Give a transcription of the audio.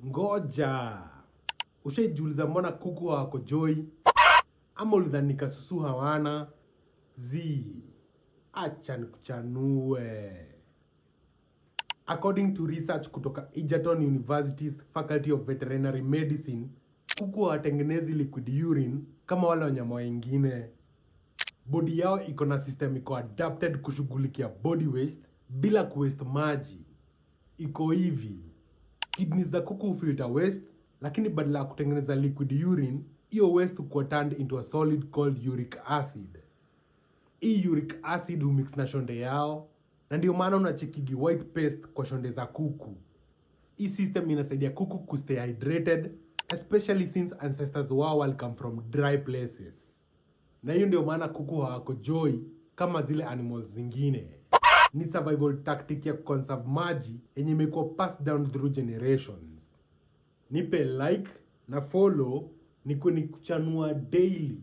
Ngoja. Ushaijiuliza mbona kuku hawako joy? Ama ulidhani kasusu hawana? Acha nikuchanue. According to research kutoka Egerton University's Faculty of Veterinary Medicine, kuku hawatengenezi liquid urine kama wale wanyama wengine. Body yao iko na system iko adapted kushughulikia body waste bila kuwaste maji. Iko hivi. Kidneys za kuku hufilter waste, lakini badala ya kutengeneza liquid urine, hiyo waste huwa turned into a solid called uric acid. Hii uric acid humix na shonde yao, na ndio maana unachekigi white paste kwa shonde za kuku. Hii system inasaidia kuku kustay hydrated, especially since ancestors wao wali come from dry places. Na hiyo ndio maana kuku hawako joy kama zile animals zingine. Ni survival tactic ya conserve maji yenye imekuwa passed down through generations. Nipe like na follow nikuchanua daily.